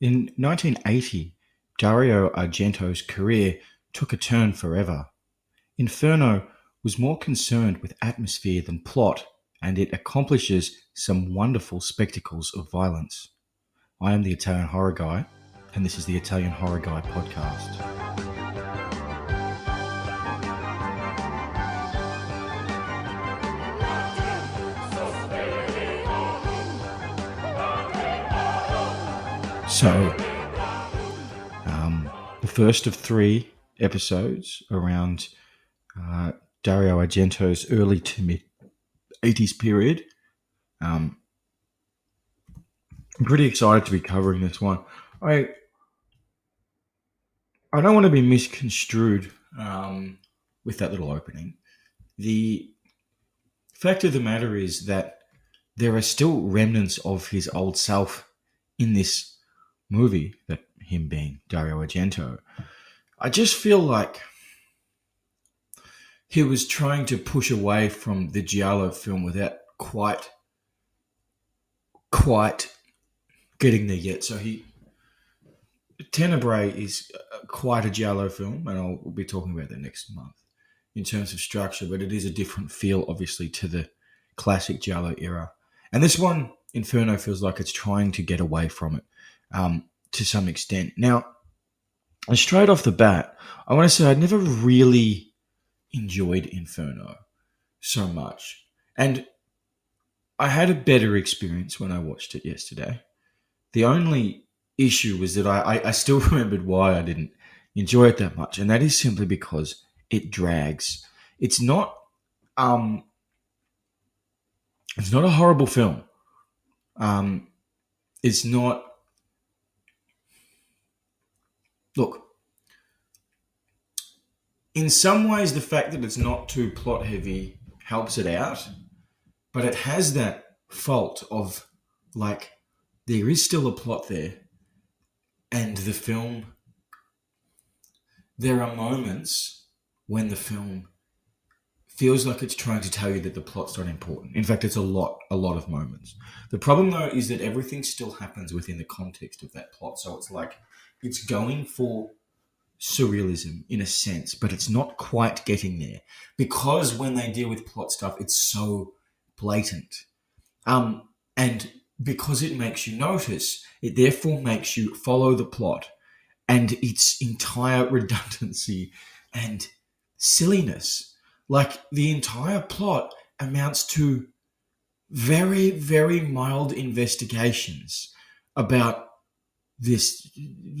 In 1980, Dario Argento's career took a turn forever. Inferno was more concerned with atmosphere than plot, and it accomplishes some wonderful spectacles of violence. I am the Italian Horror Guy, and this is the Italian Horror Guy podcast. So, the first of three episodes around uh, Dario Argento's early to mid 80s period. I'm pretty excited to be covering this one. I I don't want to be misconstrued with that little opening. The fact of the matter is that there are still remnants of his old self in this movie, that him being Dario Argento. I just feel like he was trying to push away from the Giallo film without quite getting there yet. So Tenebrae is quite a Giallo film, and I'll be talking about that next month in terms of structure, but it is a different feel, obviously, to the classic Giallo era. And this one, Inferno, feels like it's trying to get away from it to some extent. Now, straight off the bat, I want to say I'd never really enjoyed Inferno so much. And I had a better experience when I watched it yesterday. The only issue was that I still remembered why I didn't enjoy it that much, and that is simply because it drags. It's not um it's not a horrible film. Um it's not look, in some ways the fact that it's not too plot heavy helps it out, but it has that fault of, like, there is still a plot there, and there are moments when the film feels like it's trying to tell you that the plot's not important. In fact, it's a lot of moments. The problem, though, is that everything still happens within the context of that plot. So it's like it's going for surrealism in a sense, but it's not quite getting there, because when they deal with plot stuff, it's so blatant. And because it makes you notice, it therefore makes you follow the plot and its entire redundancy and silliness. Like, the entire plot amounts to very, very mild investigations about this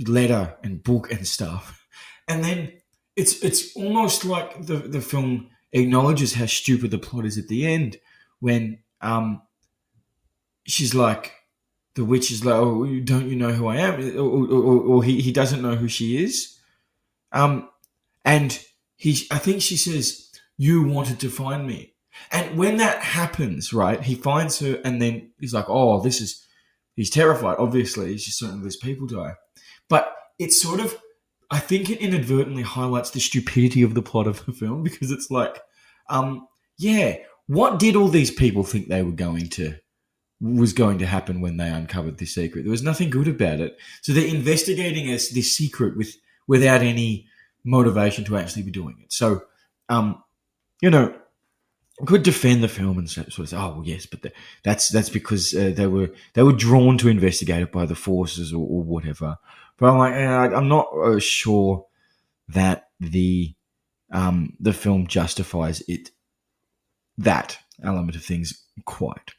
letter and book and stuff. And then it's almost like the film acknowledges how stupid the plot is at the end, when she's like, the witch is like, "Oh, don't you know who I am?" Or he doesn't know who she is. Um, and I think she says, "You wanted to find me." And when that happens, right, he finds her, and then he's like, "Oh, he's terrified. Obviously, he's just certain these people die." But it's sort of, I think it inadvertently highlights the stupidity of the plot of the film, because it's like, yeah, what did all these people think they were was going to happen when they uncovered this secret? There was nothing good about it. So they're investigating this secret without any motivation to actually be doing it. So, you know, could defend the film and sort of say, "Oh, well, yes, but that's because they were drawn to investigate it by the forces, or whatever." But I'm like, I'm not sure that the film justifies that element of things quite.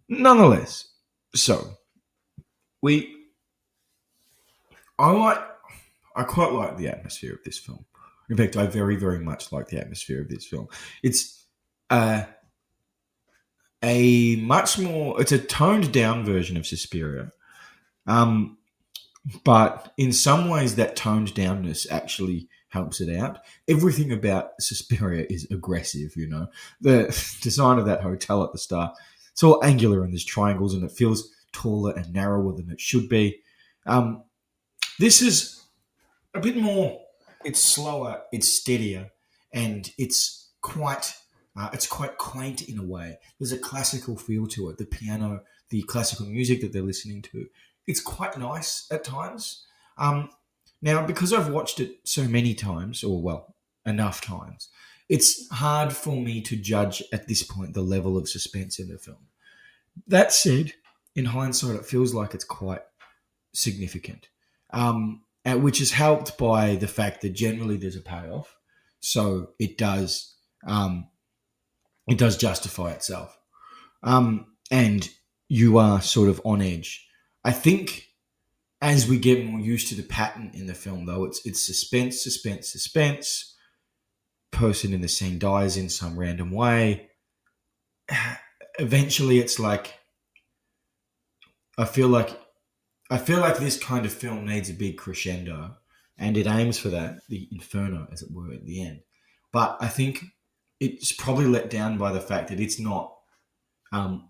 Nonetheless, so we I like I quite like the atmosphere of this film. In fact, I very, very much like the atmosphere of this film. It's uh, it's a toned down version of Suspiria. Um, but in some ways that toned downness actually helps it out. Everything about Suspiria is aggressive, The design of that hotel at the start, it's all angular, and there's triangles, and it feels taller and narrower than it should be. This is a bit more, it's slower, it's steadier, and it's quite quaint in a way. There's a classical feel to it. The piano, the classical music that they're listening to it's quite nice at times. Um, Now, because I've watched it so many times, or well, enough times, it's hard for me to judge at this point the level of suspense in the film. That said, in hindsight, it feels like it's quite significant, which is helped by the fact that generally there's a payoff, so um, it does justify itself, and you are sort of on edge. I think as we get more used to the pattern in the film, though, it's suspense, suspense, suspense. Person in the scene dies in some random way. Eventually, it's like I feel like I feel like this kind of film needs a big crescendo, and it aims for that, the Inferno, as it were, at the end. But I think it's probably let down by the fact that um,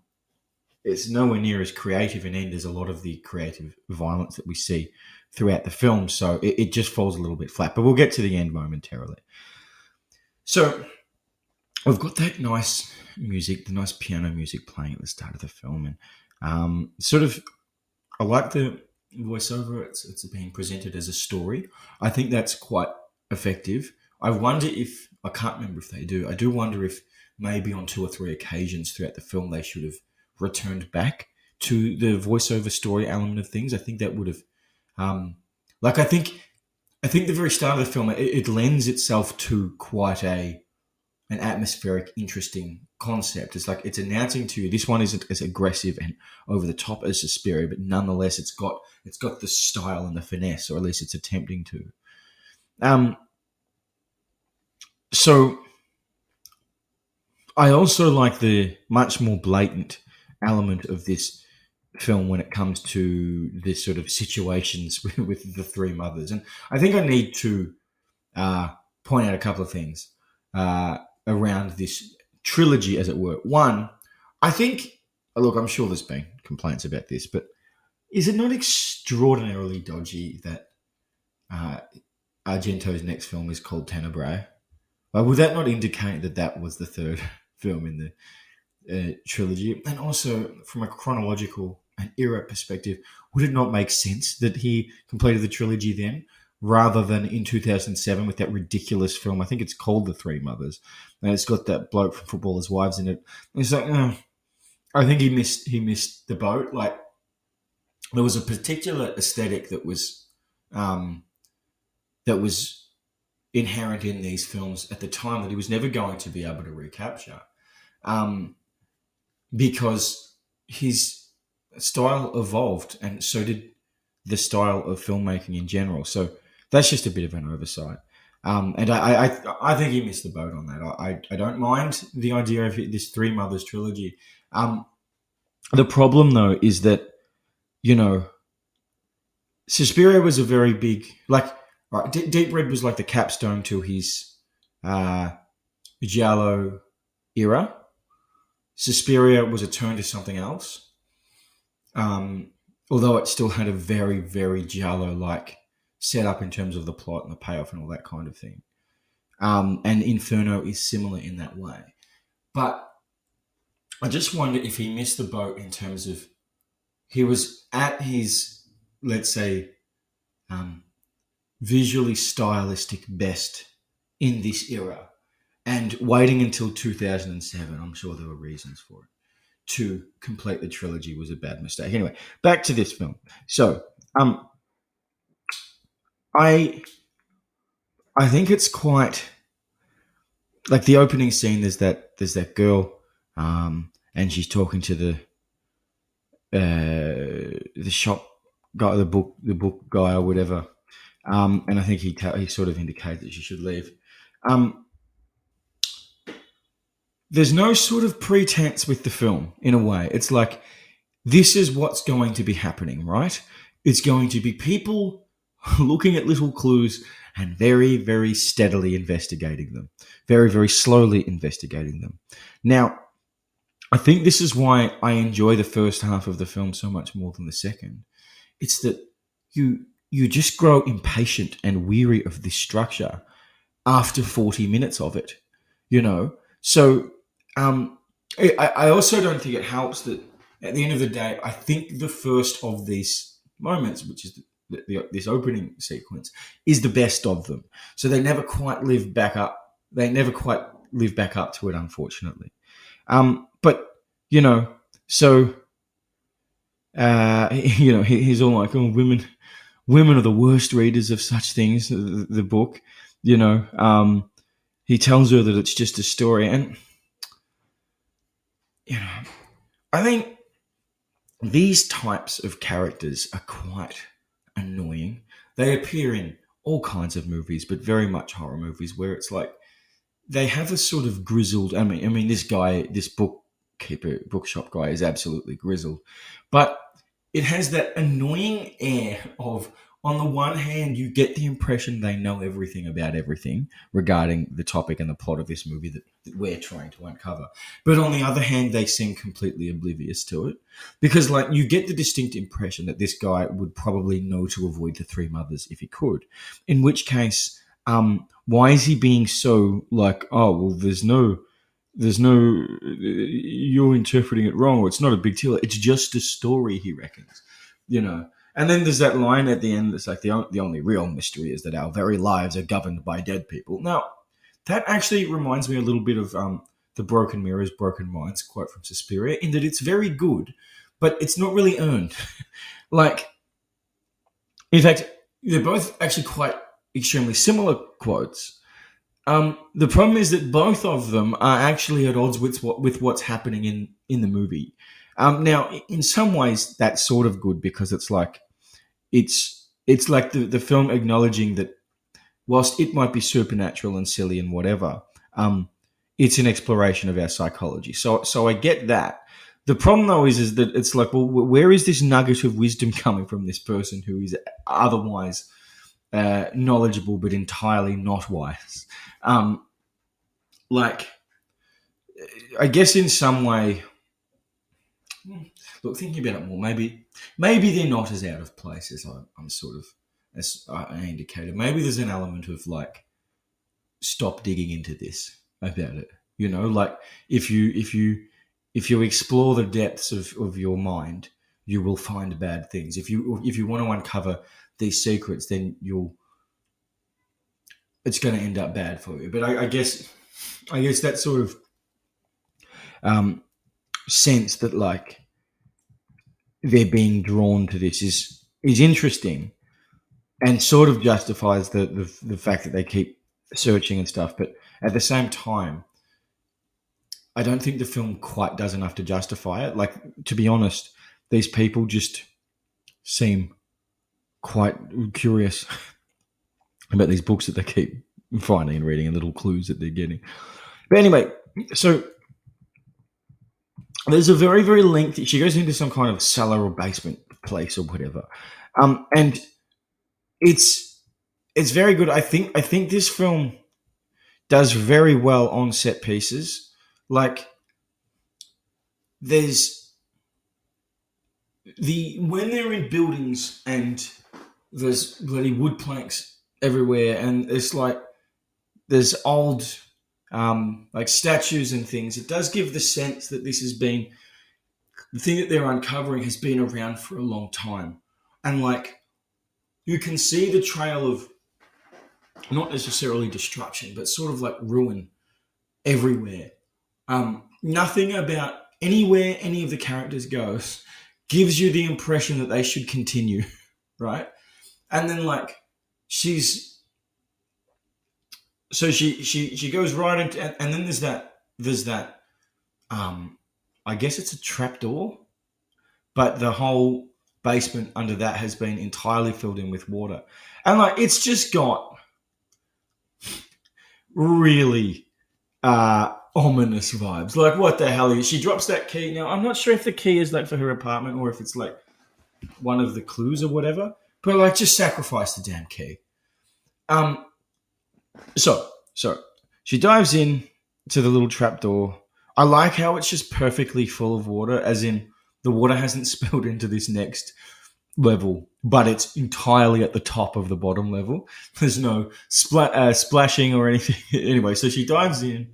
it's nowhere near as creative an end as a lot of the creative violence that we see throughout the film. So it just falls a little bit flat. But we'll get to the end momentarily. So we've got that nice music, the nice piano music playing at the start of the film, and sort of I like the voiceover. It's being presented as a story. I think that's quite effective. I wonder if I can't remember if they do. I do wonder if maybe on two or three occasions throughout the film they should have returned back to the voiceover story element of things. I think that would have, like I think the very start of the film it lends itself to quite an atmospheric, interesting concept. It's like it's announcing to you this one isn't as aggressive and over the top as Suspiria, but nonetheless it's got the style and the finesse, or at least it's attempting to. Um, so I also like the much more blatant element of this film when it comes to this sort of situations with the three mothers, and I think I need to uh, point out a couple of things around this trilogy, as it were. One, I think, look, I'm sure there's been complaints about this, but is it not extraordinarily dodgy that uh, Argento's next film is called Tenebrae? Would that not indicate that that was the third film in the trilogy? And also, from a chronological and era perspective, would it not make sense that he completed the trilogy then, rather than in 2007 with that ridiculous film? I think it's called The Three Mothers, and it's got that bloke from Footballers' Wives in it. And it's like, I think he missed the boat. Like there was a particular aesthetic um, that was inherent in these films at the time that he was never going to be able to recapture, um, because his style evolved, and so did the style of filmmaking in general. So that's just a bit of an oversight. And I think he missed the boat on that. I don't mind the idea of this Three Mothers trilogy. The problem, though, is that, you know, Suspiria was a very big, like, right, Deep Red was like the capstone to his Giallo era. Suspiria was a turn to something else. Although it still had a very, very Giallo-like setup in terms of the plot and the payoff and all that kind of thing. And Inferno is similar in that way. But I just wonder if he missed the boat in terms of he was at his, let's say, visually stylistic best in this era, and waiting until 2007, I'm sure there were reasons for it, to complete the trilogy was a bad mistake. Anyway, back to this film. So, I think it's quite like the opening scene. There's that girl, and she's talking to the shop guy, the book guy or whatever, and I think he sort of indicates that she should leave. There's no sort of pretense with the film in a way. It's like, this is what's going to be happening, right? It's going to be people looking at little clues and very, very steadily investigating them, very, very slowly investigating them. Now, I think this is why I enjoy the first half of the film so much more than the second. It's that you just grow impatient and weary of this structure after 40 minutes of it, you know? So I also don't think it helps that at the end of the day, I think the first of these moments, which is this opening sequence, is the best of them. So they never quite live back up. They never quite live back up to it, unfortunately. But you know, so he's all like, "Oh, women are the worst readers of such things." The book, he tells her that it's just a story, and I think these types of characters are quite annoying. They appear in all kinds of movies, but very much horror movies, where it's like they have a sort of grizzled. I mean, this bookshop guy, is absolutely grizzled, but it has that annoying air of, on the one hand, you get the impression they know everything about everything regarding the topic and the plot of this movie that we're trying to uncover. But on the other hand, they seem completely oblivious to it, because like you get the distinct impression that this guy would probably know to avoid the three mothers if he could. In which case, why is he being so like, oh, well, there's no, you're interpreting it wrong, or it's not a big deal. It's just a story, he reckons, And then there's that line at the end that's like, the only real mystery is that our very lives are governed by dead people. Now, that actually reminds me a little bit of the Broken Mirrors, Broken Minds quote from Suspiria, in that it's very good, but it's not really earned. Like, in fact, they're both actually quite extremely similar quotes. The problem is that both of them are actually at odds with what's happening in the movie. Now, in some ways, that's sort of good, because it's like it's like the film acknowledging that whilst it might be supernatural and silly and whatever, it's an exploration of our psychology. So I get that. The problem, though, is that it's like, well, where is this nugget of wisdom coming from this person who is otherwise knowledgeable but entirely not wise? Like, I guess in some way, look, thinking about it more, maybe they're not as out of place as as I indicated. Maybe there's an element of like, stop digging into this about it. Like if you explore the depths of your mind, you will find bad things. If you want to uncover these secrets, then it's going to end up bad for you. But I guess that sort of sense that like they're being drawn to this is interesting, and sort of justifies the fact that they keep searching and stuff. But at the same time, I don't think the film quite does enough to justify it. Like, to be honest, these people just seem quite curious about these books that they keep finding and reading, and little clues that they're getting. But anyway, so there's a very, very lengthy. She goes into some kind of cellar or basement place or whatever, and it's very good. I think this film does very well on set pieces. Like, there's when they're in buildings and there's bloody wood planks everywhere, and it's like there's old like statues and things. It does give the sense that this has been, the thing that they're uncovering has been around for a long time, and like you can see the trail of not necessarily destruction, but sort of like ruin everywhere. Nothing about anywhere any of the characters goes gives you the impression that they should continue, right? And then like she goes right into, and then there's that I guess it's a trapdoor, but the whole basement under that has been entirely filled in with water, and like it's just got really ominous vibes. Like, what the hell is she drops that key. Now I'm not sure if the key is like for her apartment or if it's like one of the clues or whatever, but like, just sacrifice the damn key. So she dives in to the little trapdoor. I like how it's just perfectly full of water, as in the water hasn't spilled into this next level, but it's entirely at the top of the bottom level. There's no splashing or anything. Anyway, so she dives in,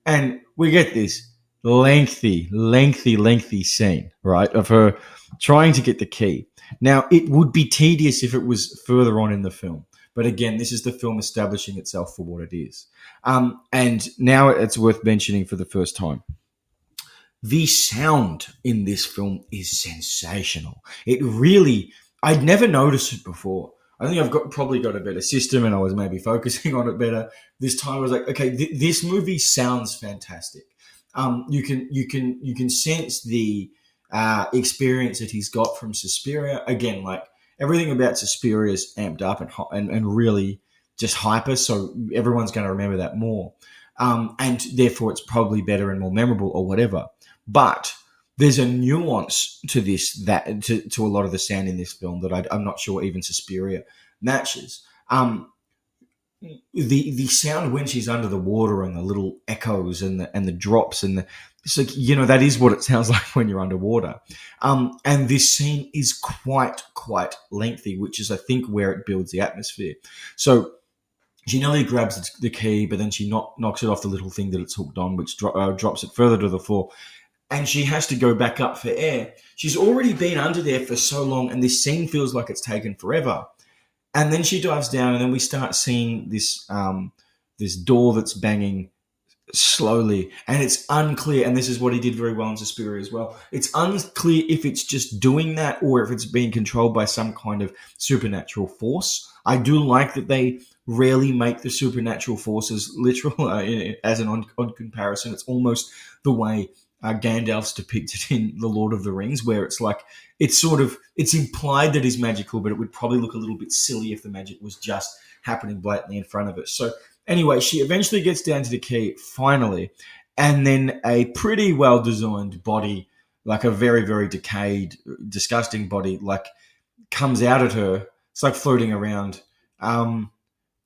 and we get this lengthy scene, right, of her trying to get the key. Now, it would be tedious if it was further on in the film. But again, this is the film establishing itself for what it is. And now it's worth mentioning for the first time. The sound in this film is sensational. It really, I'd never noticed it before. I think probably got a better system, and I was maybe focusing on it better. This time I was like, okay, this movie sounds fantastic. You can sense the experience that he's got from Suspiria. Again, like everything about Suspiria is amped up and really just hyper, so everyone's going to remember that more. And therefore it's probably better and more memorable or whatever. But there's a nuance to to a lot of the sound in this film that I'm not sure even Suspiria matches. The sound when she's under the water and the little echoes and the drops it's like, that is what it sounds like when you're underwater. And this scene is quite lengthy, which is I think where it builds the atmosphere. So she nearly grabs the key, but then she knocks it off the little thing that it's hooked on, which drops it further to the floor. And she has to go back up for air. She's already been under there for so long, and this scene feels like it's taken forever. And then she dives down, and then we start seeing this door that's banging slowly, and it's unclear. And this is what he did very well in Suspiria as well. It's unclear if it's just doing that or if it's being controlled by some kind of supernatural force. I do like that they rarely make the supernatural forces literal as an on comparison. It's almost the way Gandalf's depicted in The Lord of the Rings, where it's like it's implied that he's magical, but it would probably look a little bit silly if the magic was just happening blatantly in front of us. So anyway, she eventually gets down to the key, finally, and then a pretty well-designed body, like a very, very decayed, disgusting body, like comes out at her. It's like floating around. And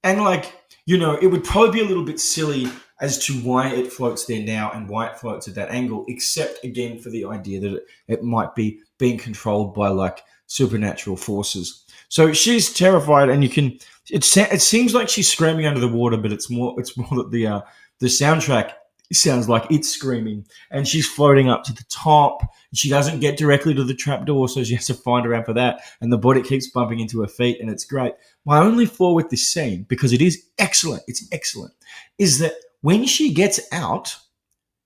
like, it would probably be a little bit silly as to why it floats there now and why it floats at that angle, except again for the idea that it might be being controlled by like supernatural forces. So she's terrified, and it seems like she's screaming under the water, but it's more that the soundtrack sounds like it's screaming, and she's floating up to the top. She doesn't get directly to the trapdoor, so she has to find around for that, and the body keeps bumping into her feet, and it's great. My only flaw with this scene, because it is excellent, is that when she gets out,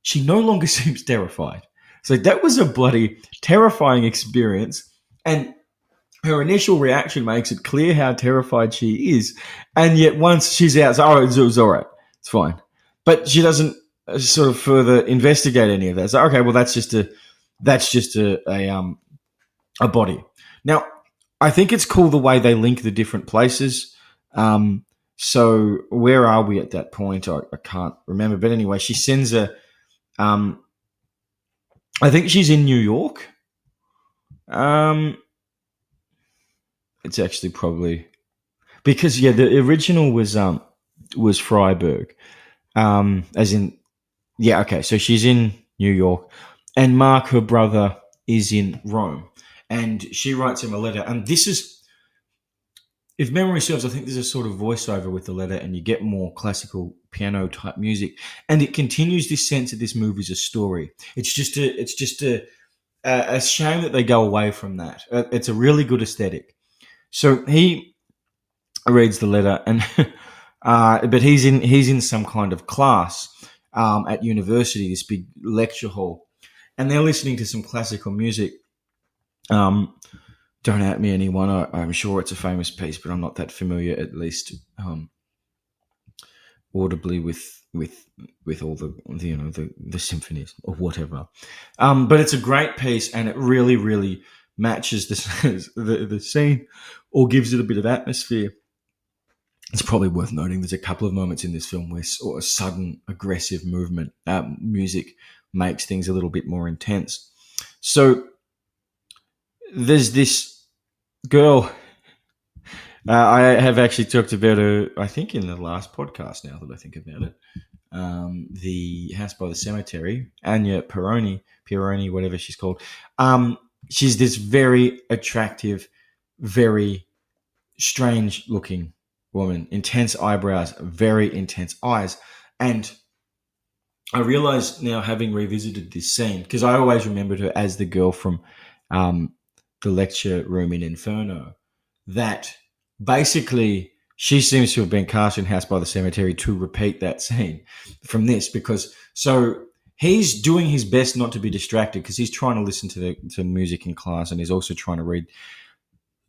she no longer seems terrified. So that was a bloody terrifying experience, and her initial reaction makes it clear how terrified she is, and yet once she's out, it was all right, it's fine. But she doesn't sort of further investigate any of that. So okay, well that's just a body. Now, I think it's cool the way they link the different places. So where are we at that point? I can't remember, but anyway, she sends I think she's in New York. It's actually probably because the original was Freiburg, as in okay. So she's in New York, and Mark, her brother, is in Rome, and she writes him a letter. And this is, if memory serves, I think there's a sort of voiceover with the letter, and you get more classical piano type music, and it continues this sense that this movie is a story. It's just a shame that they go away from that. It's a really good aesthetic. So he reads the letter, and but he's in some kind of class at university, this big lecture hall, and they're listening to some classical music. Don't at me, anyone. I'm sure it's a famous piece, but I'm not that familiar, at least audibly, with all the symphonies or whatever. But it's a great piece, and it really, really matches the scene or gives it a bit of atmosphere. It's probably worth noting there's a couple of moments in this film where sort of sudden aggressive movement music makes things a little bit more intense. So there's this girl. I have actually talked about her, I think, in the last podcast, now that I think about it. The House by the Cemetery, Anya Pironi, whatever she's called. She's this very attractive, very strange-looking woman, intense eyebrows, very intense eyes. And I realize now, having revisited this scene, because I always remembered her as the girl from um, the lecture room in Inferno, that basically she seems to have been cast in House by the Cemetery to repeat that scene from this, because so he's doing his best not to be distracted because he's trying to listen to music in class, and he's also trying to read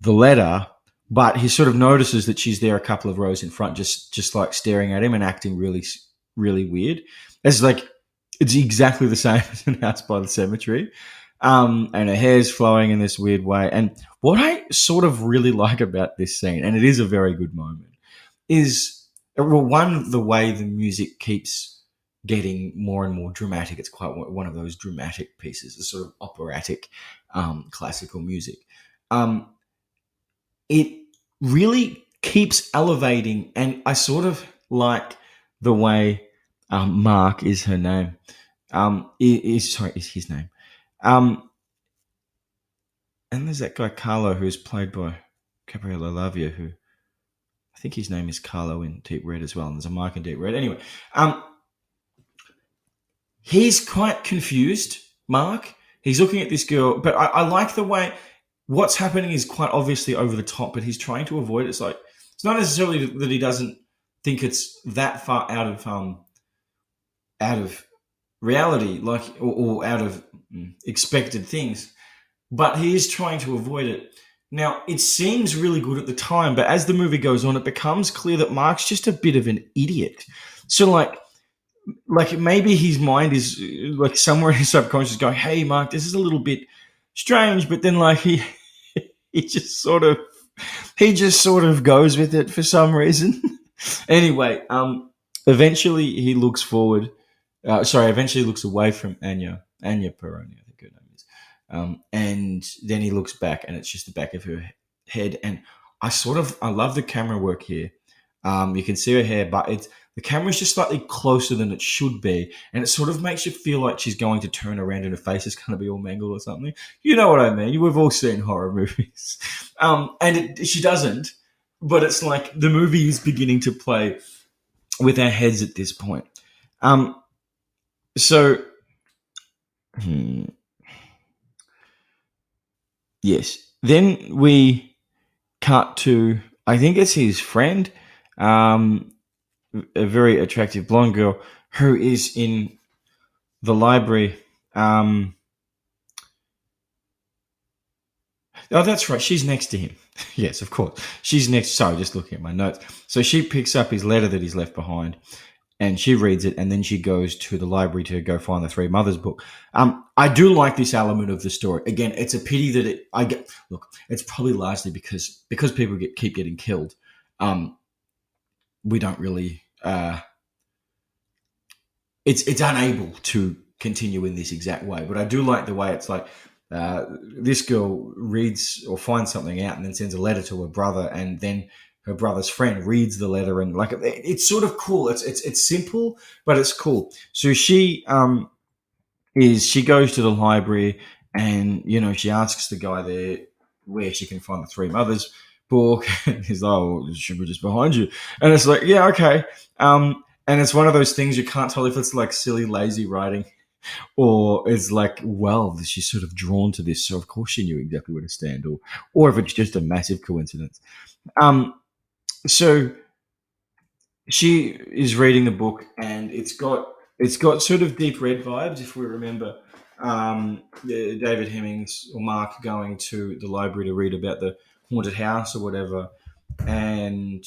the letter, but he sort of notices that she's there a couple of rows in front, just like staring at him and acting really weird. It's like it's exactly the same as in House by the Cemetery, and her hair's flowing in this weird way. And what I sort of really like about this scene, and it is a very good moment, is well, one, the way the music keeps getting more and more dramatic. It's quite one of those dramatic pieces, the sort of operatic classical music. Um, it really keeps elevating, and I sort of like the way Mark is her name. Is his name. And there's that guy Carlo who's played by Gabriele Lavia, who I think his name is Carlo in Deep Red as well, and there's a Mark in Deep Red. Anyway, he's quite confused, Mark. He's looking at this girl, but I like the way what's happening is quite obviously over the top, but he's trying to avoid it. It's like it's not necessarily that he doesn't think it's that far out of reality, like or out of expected things, but he is trying to avoid it. Now, it seems really good at the time, but as the movie goes on, it becomes clear that Mark's just a bit of an idiot. So, like maybe his mind is like somewhere in his subconscious going, "Hey, Mark, this is a little bit strange," but then like he just sort of goes with it for some reason. Anyway, eventually he looks forward. Eventually looks away from Anya Peroni, I think her name is, and then he looks back, and it's just the back of her head. And I love the camera work here. You can see her hair, but the camera's just slightly closer than it should be, and it sort of makes you feel like she's going to turn around and her face is going to be all mangled or something. You know what I mean? We've all seen horror movies, she doesn't. But it's like the movie is beginning to play with our heads at this point. So, yes. Then we cut to, I think it's his friend, a very attractive blonde girl who is in the library. Oh, that's right. She's next to him. Yes, of course. She's next. Sorry, just looking at my notes. So she picks up his letter that he's left behind, and she reads it, and then she goes to the library to go find the Three Mothers book. I do like this element of the story. Again, it's a pity that it's probably largely because people keep getting killed. We don't really. It's unable to continue in this exact way, but I do like the way it's like this girl reads or finds something out and then sends a letter to her brother, and then her brother's friend reads the letter, and like it's sort of cool. It's simple, but it's cool. So she goes to the library, and she asks the guy there where she can find the Three Mothers book. He's like, "Oh, it should be just behind you," and it's like, "Yeah, okay." And it's one of those things you can't tell if it's like silly, lazy writing, or it's like, well, she's sort of drawn to this, so of course she knew exactly where to stand, or if it's just a massive coincidence. So she is reading the book, and it's got sort of Deep Red vibes, if we remember David Hemmings or Mark going to the library to read about the haunted house or whatever, and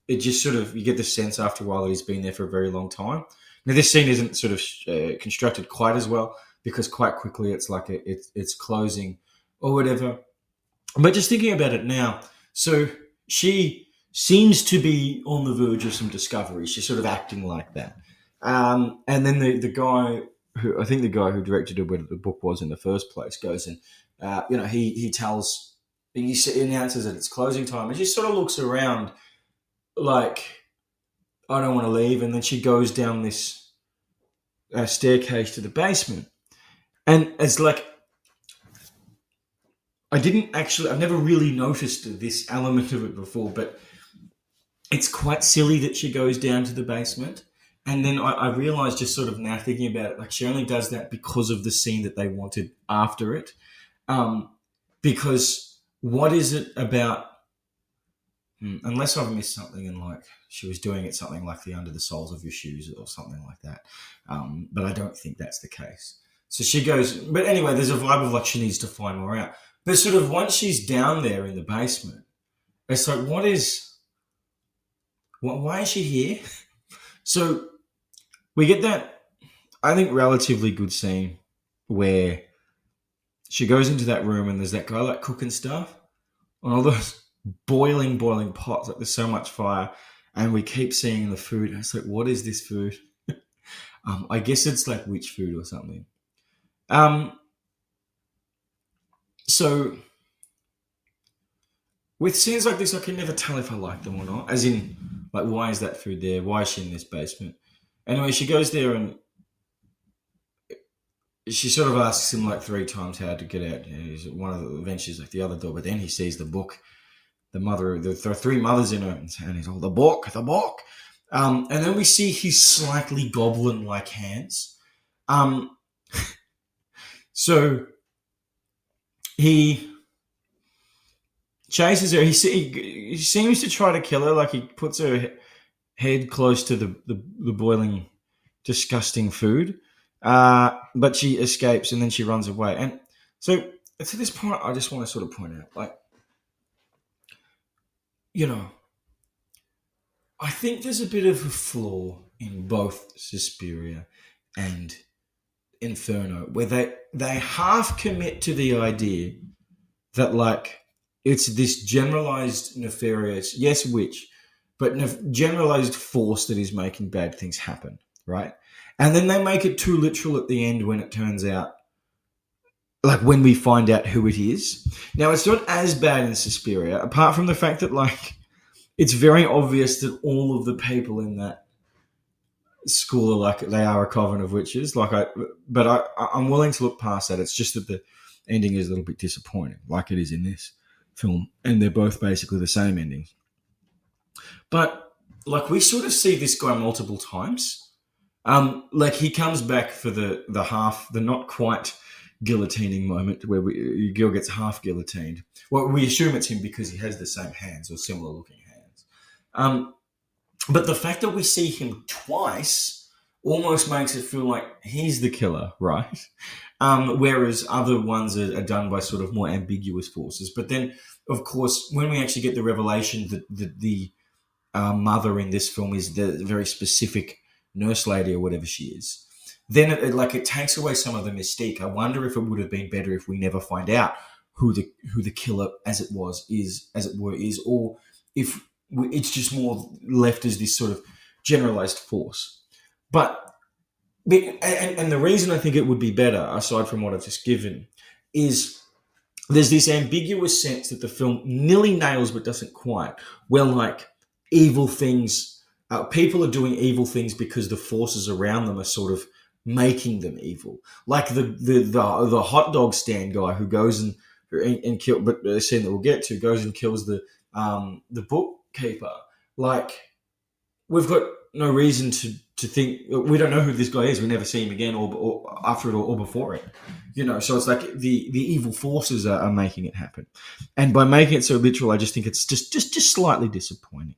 it just sort of, you get the sense after a while that he's been there for a very long time. Now, this scene isn't sort of constructed quite as well, because quite quickly it's like it's closing or whatever. But just thinking about it now, so she seems to be on the verge of some discovery. She's sort of acting like that. And then the guy who, I think the guy who directed her where the book was in the first place, goes and, he announces that it's closing time, and she sort of looks around like, I don't want to leave. And then she goes down this staircase to the basement. And it's like, I've never really noticed this element of it before, but it's quite silly that she goes down to the basement. And then I realized, just sort of now thinking about it, like she only does that because of the scene that they wanted after it. Um, because what is it about? Unless I've missed something, and like she was doing it something like the under the soles of your shoes or something like that. But I don't think that's the case. So she goes, but anyway, there's a vibe of like she needs to find more out. But sort of once she's down there in the basement, it's like, why is she here? So we get that, I think, relatively good scene where she goes into that room and there's that guy like cooking stuff on all those boiling pots. Like there's so much fire, and we keep seeing the food. And it's like, what is this food? I guess it's like witch food or something. Um, so with scenes like this, I can never tell if I like them or not. As in, like, why is that food there? Why is she in this basement? Anyway, she goes there and she sort of asks him like three times how to get out. He's one of the eventually like the other door, but then he sees the book. There are three mothers in her, and he's all the book. And then we see his slightly goblin-like hands. So he chases her. He seems to try to kill her. Like he puts her head close to the boiling, disgusting food. But she escapes and then she runs away. And so to this point, I just want to sort of point out, like, I think there's a bit of a flaw in both Suspiria and Inferno, where they half commit to the idea that, like, it's this generalized nefarious, yes, witch, but generalized force that is making bad things happen, right? And then they make it too literal at the end when it turns out, like, when we find out who it is. Now, it's not as bad in Suspiria, apart from the fact that, like, it's very obvious that all of the people in that school are like, they are a coven of witches. But I'm willing to look past that. It's just that the ending is a little bit disappointing, like it is in this film, and they're both basically the same endings. But like we sort of see this guy multiple times. Like he comes back for the not quite guillotining moment where your girl gets half guillotined. Well, we assume it's him because he has the same hands or similar looking hands. But the fact that we see him twice almost makes it feel like he's the killer, right? Whereas other ones are done by sort of more ambiguous forces. But then, of course, when we actually get the revelation that the mother in this film is the very specific nurse lady or whatever she is, then it takes away some of the mystique. I wonder if it would have been better if we never find out who the killer, as it were, is, or if it's just more left as this sort of generalized force. But the reason I think it would be better, aside from what I've just given, is there's this ambiguous sense that the film nearly nails but doesn't quite. Well, like evil things, people are doing evil things because the forces around them are sort of making them evil. Like the hot dog stand guy who goes and kill, but a scene that we'll get to, goes and kills the bookkeeper. Like, we've got no reason to think, we don't know who this guy is. We never see him again, or after it, or before it. So it's like the evil forces are making it happen, and by making it so literal, I just think it's just slightly disappointing.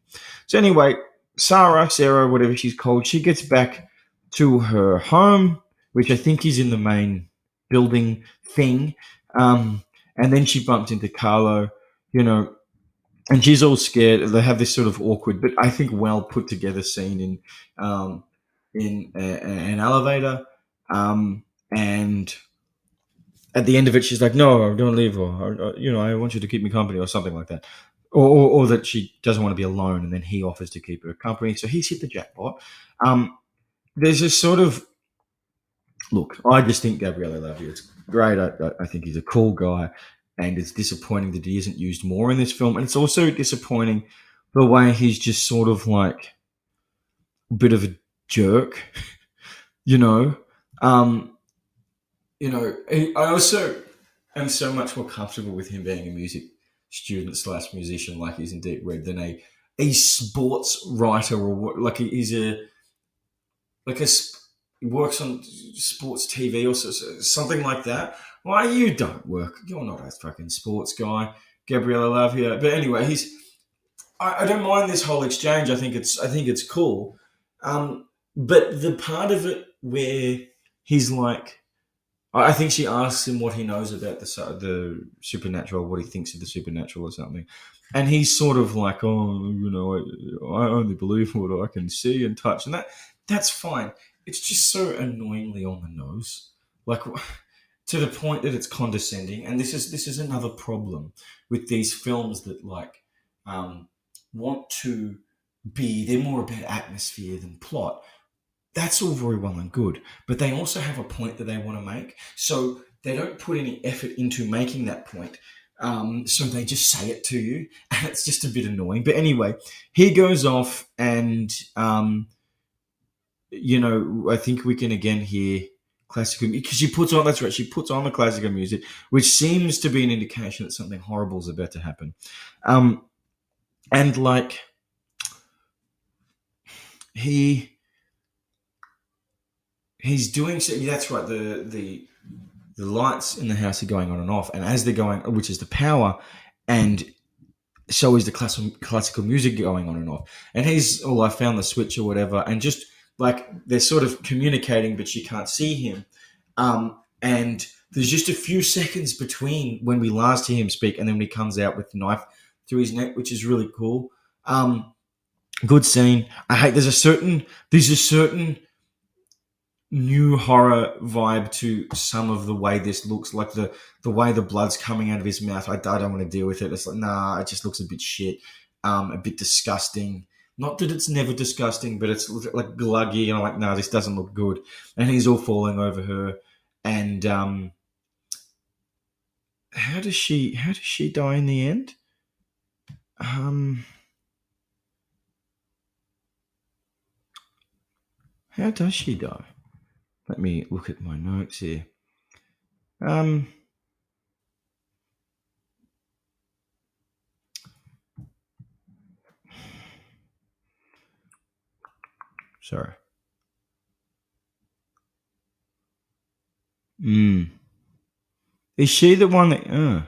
So anyway, Sarah, whatever she's called, she gets back to her home, which I think is in the main building thing, and then she bumps into Carlo, and she's all scared. They have this sort of awkward, but I think well put together scene in an elevator, and at the end of it, she's like, "No, don't leave," or I want you to keep me company, or something like that, or that she doesn't want to be alone, and then he offers to keep her company, so he's hit the jackpot. There's a sort of look. I just think Gabriele Lavia is great. I think he's a cool guy. And it's disappointing that he isn't used more in this film. And it's also disappointing the way he's just sort of like a bit of a jerk, I also am so much more comfortable with him being a music student / musician, like he's in Deep Red, than a sports writer, or like he's like he works on sports TV or something like that. Why you don't work? You're not a fucking sports guy, Gabrielle. I love you, but anyway, I don't mind this whole exchange. I think it's cool. But the part of it where he's like, I think she asks him what he knows about the supernatural, what he thinks of the supernatural or something, and he's sort of like, oh, I only believe what I can see and touch, and that's fine. It's just so annoyingly on the nose, like to the point that it's condescending. And this is another problem with these films that um, want to be. They're more about atmosphere than plot. That's all very well and good, but they also have a point that they want to make. So they don't put any effort into making that point. So they just say it to you, and it's just a bit annoying. But anyway, he goes off, and I think we can again hear classical because she puts on. That's right, she puts on the classical music, which seems to be an indication that something horrible is about to happen. And like he he's doing so. That's right. The lights in the house are going on and off, and as they're going, which is the power, and so is the classical music going on and off. And he's, oh, I found the switch or whatever, and just like they're sort of communicating, but she can't see him. And there's just a few seconds between when we last hear him speak and then when he comes out with the knife through his neck, which is really cool. Good scene. I hate there's a certain new horror vibe to some of the way this looks, like the way the blood's coming out of his mouth. I don't want to deal with it. It's like, nah, it just looks a bit shit, a bit disgusting. Not that it's never disgusting, but it's like gluggy, and I'm like, nah, this doesn't look good. And he's all falling over her. And how does she die in the end? How does she die? Let me look at my notes here. Sorry. Is she the one that?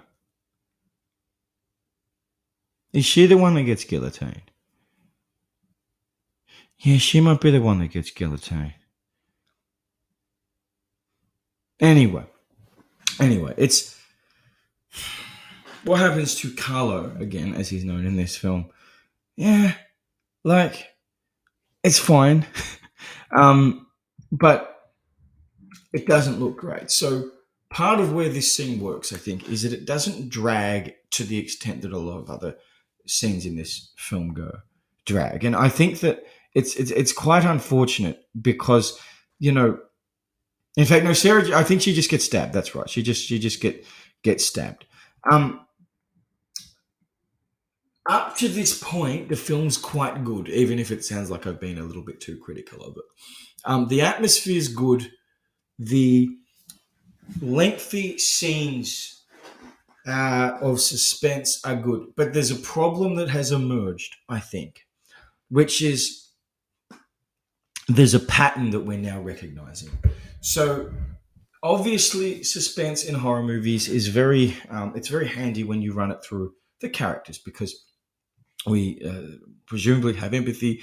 Is she the one that gets guillotined? Yeah, she might be the one that gets guillotined. Anyway, it's what happens to Carlo again, as he's known in this film. Yeah, like it's fine, but it doesn't look great. So part of where this scene works, I think, is that it doesn't drag to the extent that a lot of other scenes in this film drag, and I think that it's quite unfortunate because in fact, no, Sarah. I think she just gets stabbed. That's right. She just gets stabbed. Um, Up to this point, the film's quite good, even if it sounds like I've been a little bit too critical of it. The atmosphere is good. The lengthy scenes of suspense are good, but there's a problem that has emerged, I think, which is there's a pattern that we're now recognizing. So obviously, suspense in horror movies is it's very handy when you run it through the characters because we presumably have empathy.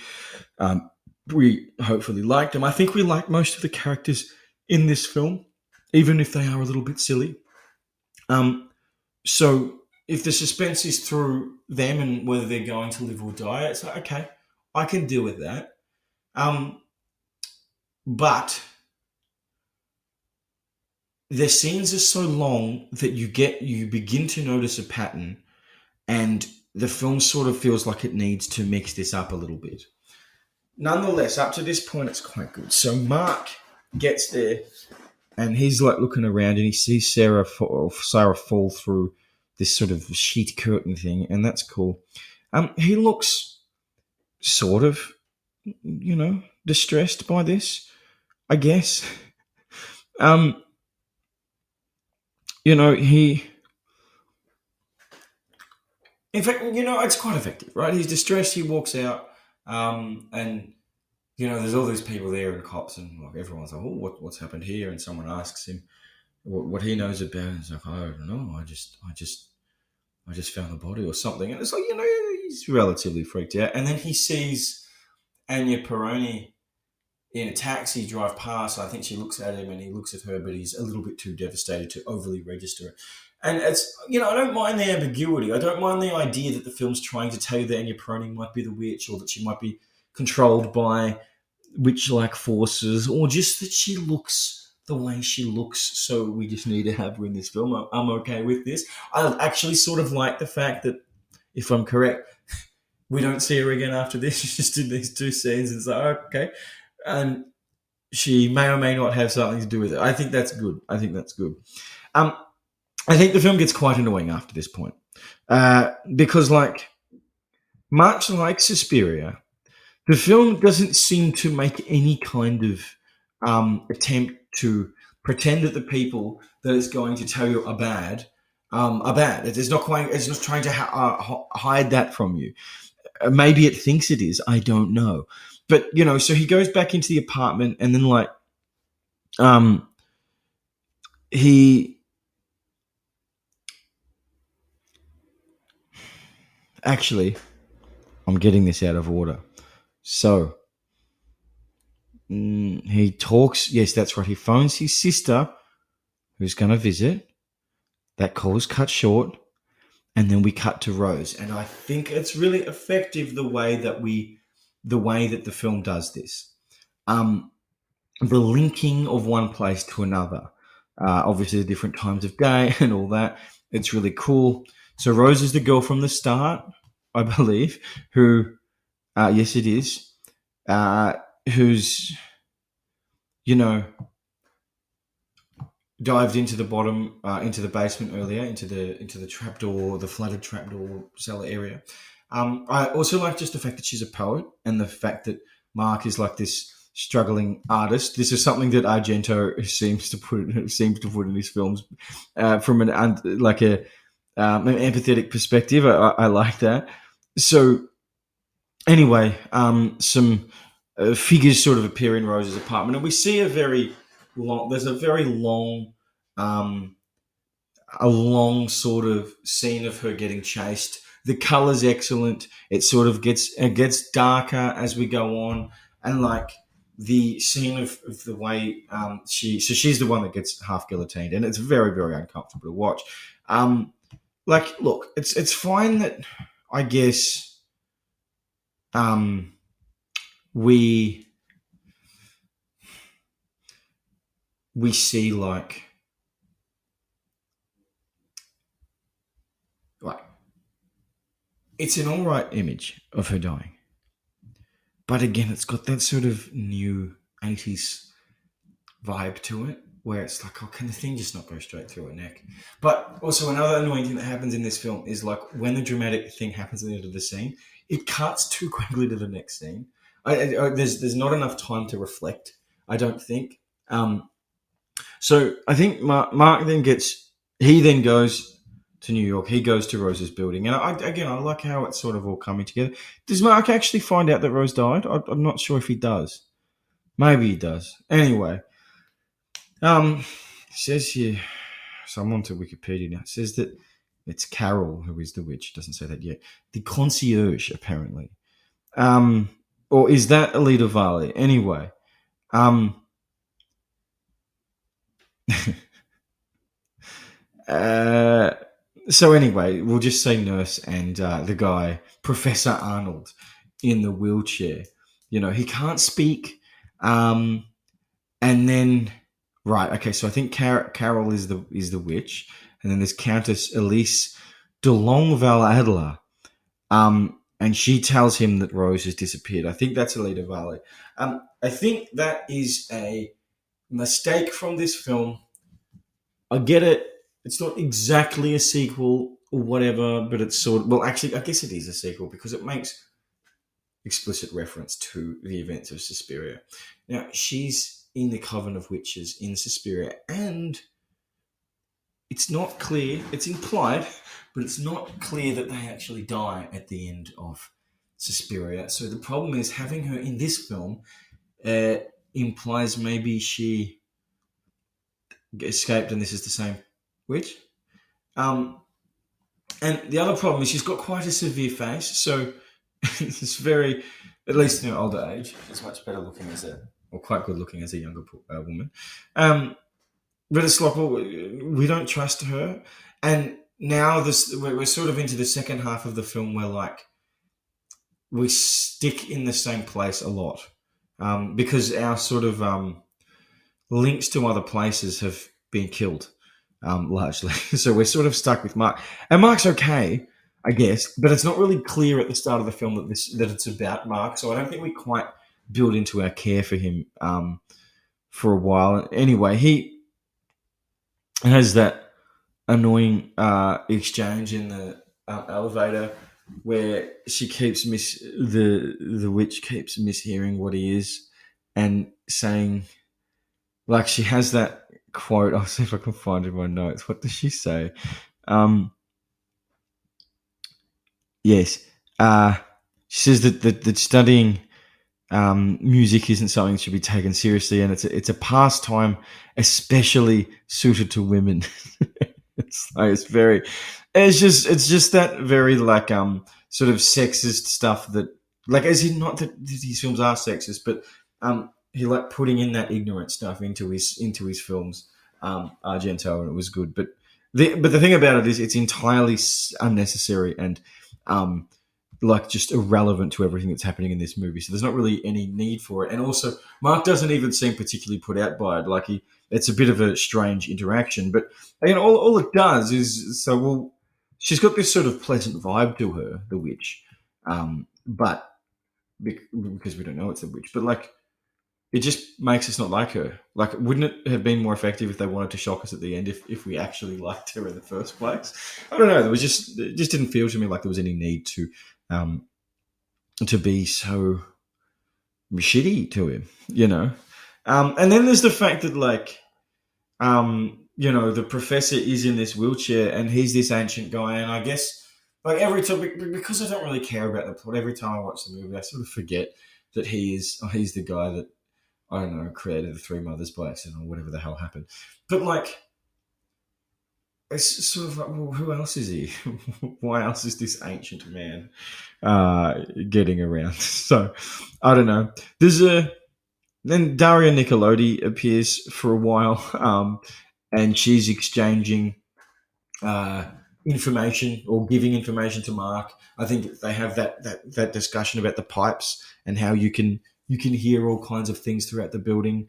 We hopefully liked them. I think we like most of the characters in this film, even if they are a little bit silly. So if the suspense is through them and whether they're going to live or die, it's like, okay, I can deal with that. But the scenes are so long that you begin to notice a pattern, and the film sort of feels like it needs to mix this up a little bit. Nonetheless, up to this point, it's quite good. So Mark gets there, and he's like looking around, and he sees Sarah fall through this sort of sheet curtain thing, and that's cool. He looks sort of, distressed by this, I guess. He. In fact, it's quite effective, right? He's distressed. He walks out, and there's all these people there and cops and like everyone's like, oh, what's happened here? And someone asks him what he knows about it. He's like, I don't know. I just found the body or something. And it's like, he's relatively freaked out. And then he sees Anya Peroni in a taxi drive past. I think she looks at him and he looks at her, but he's a little bit too devastated to overly register it. And it's, I don't mind the ambiguity. I don't mind the idea that the film's trying to tell you that Anya Peroni might be the witch, or that she might be controlled by witch-like forces, or just that she looks the way she looks. So we just need to have her in this film. I'm okay with this. I actually sort of like the fact that, if I'm correct, we don't see her again after this. She's just in these two scenes, and it's like, okay. And she may or may not have something to do with it. I think that's good. Um, I think the film gets quite annoying after this point. Because, much like Suspiria, the film doesn't seem to make any kind of attempt to pretend that the people that it's going to tell you are bad. It's not quite. It's not trying to hide that from you. Maybe it thinks it is. I don't know. But so he goes back into the apartment, and then he actually, I'm getting this out of order. So he talks. Yes, that's right. He phones his sister, who's going to visit. That call is cut short, and then we cut to Rose. And I think it's really effective the way that the film does this. The linking of one place to another. Obviously, the different times of day and all that. It's really cool. So Rose is the girl from the start, I believe, who, yes, it is, who's, dived into the bottom, into the basement earlier, into the trapdoor, the flooded trapdoor cellar area. I also like just the fact that she's a poet, and the fact that Mark is like this struggling artist. This is something that Argento seems to put in his films from an empathetic perspective. I like that. So anyway, some figures sort of appear in Rose's apartment, and we see a very long, a long sort of scene of her getting chased. The color's excellent. It sort of gets darker as we go on, and the scene of the way she's the one that gets half guillotined, and it's very, very uncomfortable to watch. Look, it's fine that, I guess, we see it's an all right image of her dying. But again, it's got that sort of new 80s vibe to it, where it's like, oh, can the thing just not go straight through her neck? But also, another annoying thing that happens in this film is when the dramatic thing happens at the end of the scene, it cuts too quickly to the next scene. There's not enough time to reflect, I don't think. So I think Mark then goes to New York. He goes to Rose's building, and I like how it's sort of all coming together. Does Mark actually find out that Rose died? I'm not sure if he does. Maybe he does. Anyway, it says here. So I'm onto Wikipedia now. It says that it's Carol who is the witch. It doesn't say that yet. The concierge, apparently. Or is that Alida Valli? Anyway, so anyway, we'll just say nurse and the guy, Professor Arnold, in the wheelchair. He can't speak. And then, right, okay, so I think Carol is the witch, and then there's Countess Elise de Longueval Adler, and she tells him that Rose has disappeared. I think that's Alida Valli. I think that is a mistake from this film. I get it. It's not exactly a sequel or whatever, but it's sort of... Well, actually, I guess it is a sequel because it makes explicit reference to the events of Suspiria. Now, she's in the Coven of Witches in Suspiria, and it's not clear... It's implied, but it's not clear that they actually die at the end of Suspiria. So the problem is having her in this film implies maybe she escaped and this is the same witch. Um, and the other problem is she's got quite a severe face, so it's very, at least in her older age, she's much better looking or quite good looking as a younger woman. But it's like, well, we don't trust her. And now we're sort of into the second half of the film where like we stick in the same place a lot because our sort of links to other places have been killed largely. So we're sort of stuck with Mark. And Mark's okay, I guess, but it's not really clear at the start of the film that it's about Mark. So I don't think we quite build into our care for him for a while. Anyway, he has that annoying exchange in the elevator where she keeps the witch keeps mishearing what he is and saying, like, she has that quote. I'll see if I can find it in my notes. What does she say? Yes, she says that studying music isn't something that should be taken seriously, and it's a pastime especially suited to women. It's just that very like sort of sexist stuff that, like, as in, not that these films are sexist, but he like putting in that ignorant stuff into his films, Argento, and it was good. But the thing about it is it's entirely unnecessary and like just irrelevant to everything that's happening in this movie. So there's not really any need for it. And also, Mark doesn't even seem particularly put out by it. Like it's a bit of a strange interaction. But again, all it does is, so, well, she's got this sort of pleasant vibe to her, the witch, but because we don't know it's a witch, but like it just makes us not like her. Like, wouldn't it have been more effective if they wanted to shock us at the end if we actually liked her in the first place? I don't know. It just didn't feel to me like there was any need to be so shitty to him, you know. And then there's the fact that, like, you know, the professor is in this wheelchair and he's this ancient guy, and I guess, like, every time, because I don't really care about the plot, every time I watch the movie I sort of forget that he's the guy that, I don't know, created the Three Mothers by accident or whatever the hell happened. But like, it's sort of like, well, who else is he? Why else is this ancient man getting around? So I don't know. Then Daria Nicolodi appears for a while, and she's exchanging information or giving information to Mark. I think they have that discussion about the pipes and how you can hear all kinds of things throughout the building.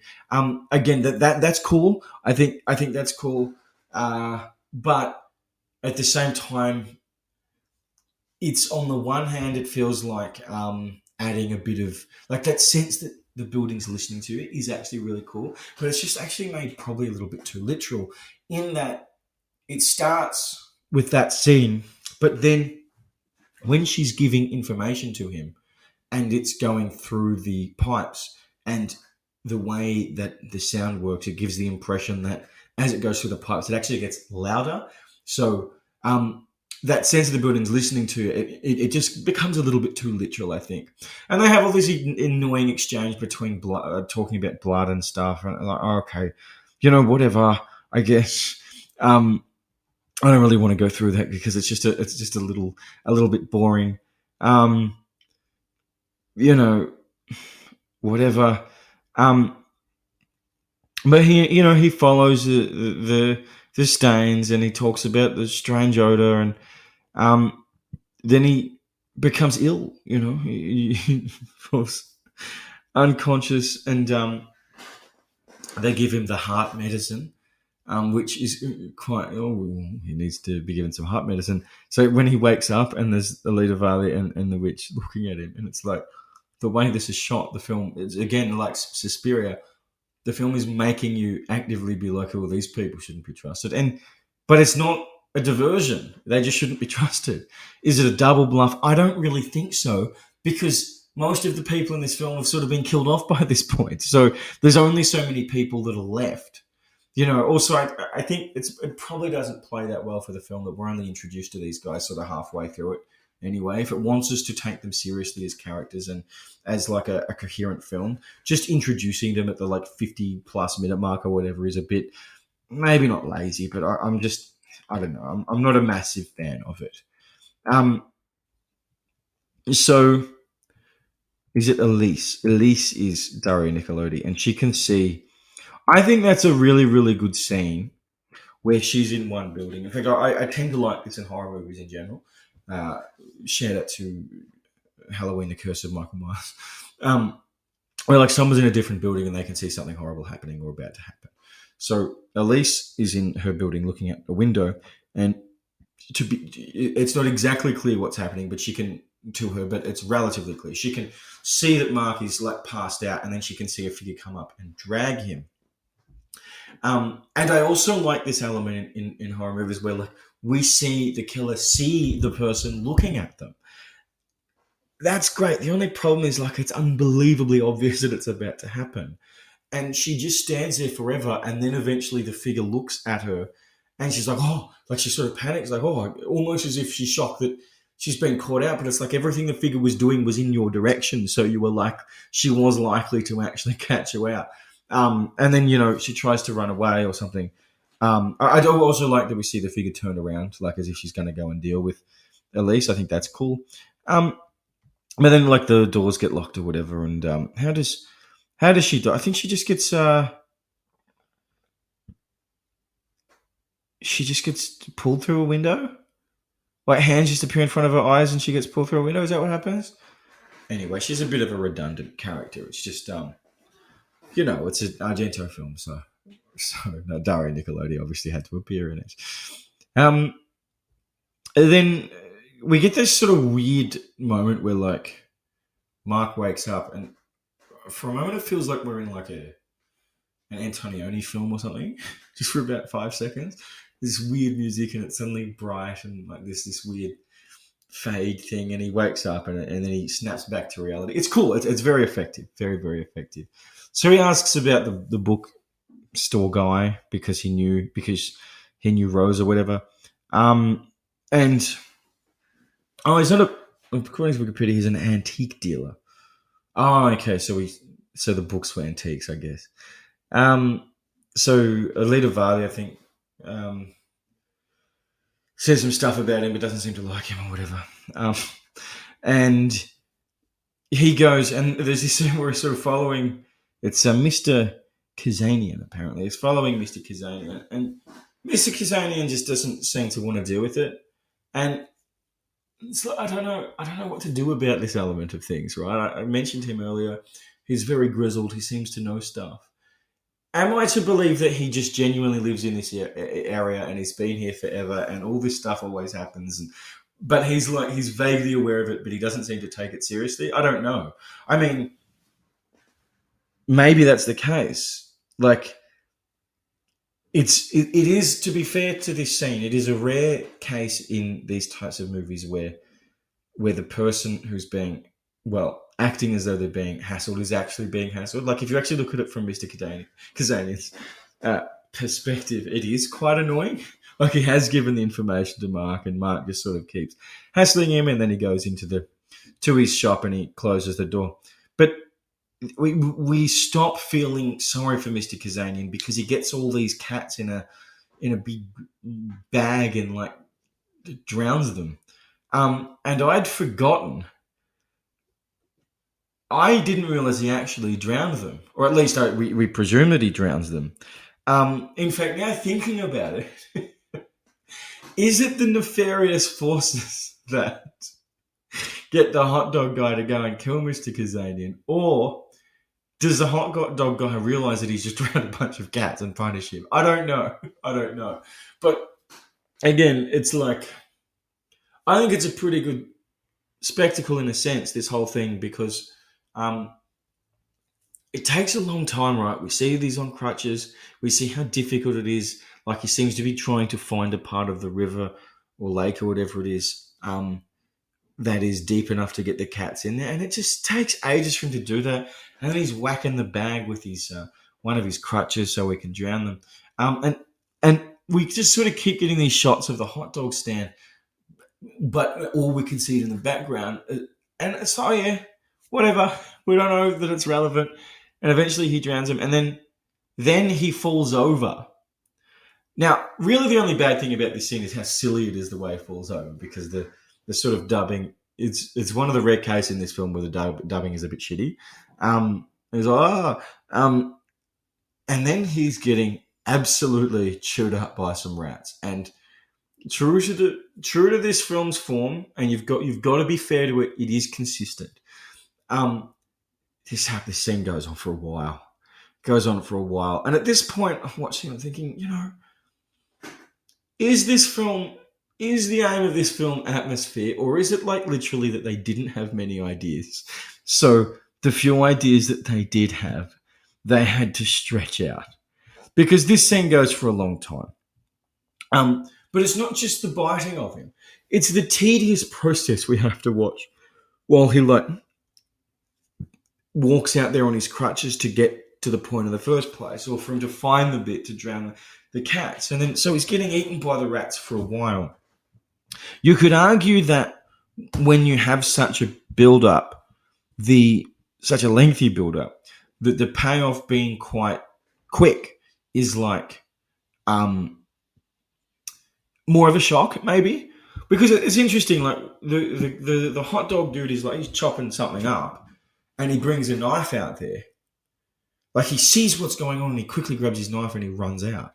Again, that's cool. I think that's cool. But at the same time, it's, on the one hand, it feels like adding a bit of, like, that sense that the building's listening to it is actually really cool. But it's just actually made probably a little bit too literal, in that it starts with that scene, but then when she's giving information to him and it's going through the pipes, and the way that the sound works, it gives the impression that as it goes through the pipes, it actually gets louder. So that sense of the building's listening to it, it just becomes a little bit too literal, I think. And they have all this annoying exchange between talking about blood and stuff. And I'm like, oh, okay, you know, whatever, I guess. I don't really want to go through that because it's just a little bit boring. You know, whatever. But he follows the stains, and he talks about the strange odor, and then he becomes ill. You know, he falls unconscious, and they give him the heart medicine. Which is quite, he needs to be given some heart medicine. So when he wakes up and there's Alida Valli and the witch looking at him, and it's like, the way this is shot, the film is, again, like Suspiria, the film is making you actively be like, oh, these people shouldn't be trusted. But it's not a diversion. They just shouldn't be trusted. Is it a double bluff? I don't really think so, because most of the people in this film have sort of been killed off by this point. So there's only so many people that are left. You know, also, I think it probably doesn't play that well for the film that we're only introduced to these guys sort of halfway through it. anyway. If it wants us to take them seriously as characters and as like a coherent film, just introducing them at the like 50+ minute mark or whatever is a bit maybe not lazy, but I'm just I don't know. I'm not a massive fan of it. Um, so is it Elise? Elise is Daria Nicolodi, and she can see. I think that's a really, really good scene where she's in one building. In fact, I tend to like this in horror movies in general. Uh, Share that to Halloween: The Curse of Michael Myers, where like someone's in a different building and they can see something horrible happening or about to happen. So Elise is in her building looking out the window, and it's not exactly clear what's happening, but she can to her, but it's relatively clear. She can see that Mark is like passed out, and then she can see a figure come up and drag him. And I also like this element in horror movies where like we see the killer see the person looking at them. That's great. The only problem is like it's unbelievably obvious that it's about to happen. And she just stands there forever, and then eventually the figure looks at her and she's like, oh, like she sort of panics, like, oh, almost as if she's shocked that she's been caught out, but it's like everything the figure was doing was in your direction, so you were like, she was likely to actually catch you out. And then, she tries to run away or something. I do also like that we see the figure turn around, like as if she's going to go and deal with Elise. I think that's cool. But then, like, the doors get locked or whatever, and how does she die? I think she just gets pulled through a window. Like hands just appear in front of her eyes, and she gets pulled through a window. Is that what happens? Anyway, she's a bit of a redundant character. It's just it's an Argento film, so no, Daria Nicolodi obviously had to appear in it. And then we get this sort of weird moment where like Mark wakes up, and for a moment it feels like we're in like an Antonioni film or something, just for about 5 seconds. This weird music, and it's suddenly bright, and like this weird fade thing, and he wakes up, and then he snaps back to reality. It's cool. It's very effective, very, very effective. So he asks about the book store guy because he knew Rose or whatever. And he's not according to Wikipedia, he's an antique dealer. Oh, okay. So the books were antiques, I guess. So Alita Valley, I think, says some stuff about him, but doesn't seem to like him or whatever. And he goes, and there's this scene where we're sort of following. It's Mr. Kazanian, apparently. It's following Mr. Kazanian, and Mr. Kazanian just doesn't seem to want to deal with it. And it's like, I don't know what to do about this element of things, right? I mentioned him earlier. He's very grizzled. He seems to know stuff. Am I to believe that he just genuinely lives in this area and he's been here forever and all this stuff always happens? But he's vaguely aware of it, but he doesn't seem to take it seriously? I don't know. I mean, maybe that's the case. Like, it is, to be fair to this scene, it is a rare case in these types of movies where the person who's being, acting as though they're being hassled is actually being hassled. Like, if you actually look at it from Mr. Kazanian's perspective, it is quite annoying. Like, he has given the information to Mark, and Mark just sort of keeps hassling him, and then he goes to his shop and he closes the door. But we stop feeling sorry for Mr. Kazanian because he gets all these cats in a big bag and like drowns them. And I'd forgotten. I didn't realize he actually drowned them, or at least we presume that he drowns them. In fact, now thinking about it, is it the nefarious forces that get the hot dog guy to go and kill Mr. Kazanian, or does the hot dog guy realize that he's just drowned a bunch of cats and punish him? I don't know. But again, it's like, I think it's a pretty good spectacle in a sense, this whole thing, because it takes a long time, right? We see these on crutches. We see how difficult it is. Like, he seems to be trying to find a part of the river or lake or whatever it is that is deep enough to get the cats in there. And it just takes ages for him to do that. And then he's whacking the bag with his one of his crutches so we can drown them. And we just sort of keep getting these shots of the hot dog stand but all we can see it in the background. And it's oh yeah, whatever. We don't know that it's relevant. And eventually he drowns him, and then he falls over. Now, really, the only bad thing about this scene is how silly it is the way he falls over, because the sort of dubbing. It's one of the rare cases in this film where the dubbing is a bit shitty. It's like, and then he's getting absolutely chewed up by some rats. And true to this film's form, and you've got to be fair to it. It is consistent. This scene goes on for a while. And at this point, I'm watching. I'm thinking, is the aim of this film atmosphere, or is it like literally that they didn't have many ideas? So the few ideas that they did have, they had to stretch out, because this scene goes for a long time. But it's not just the biting of him; it's the tedious process we have to watch while he walks out there on his crutches to get to the point in the first place, or for him to find the bit to drown the cats. And then, so he's getting eaten by the rats for a while. You could argue that when you have such a build-up, such a lengthy build-up, that the payoff being quite quick is like more of a shock, maybe. Because it's interesting, like the hot dog dude is like, he's chopping something up, and he brings a knife out there. Like, he sees what's going on and he quickly grabs his knife and he runs out.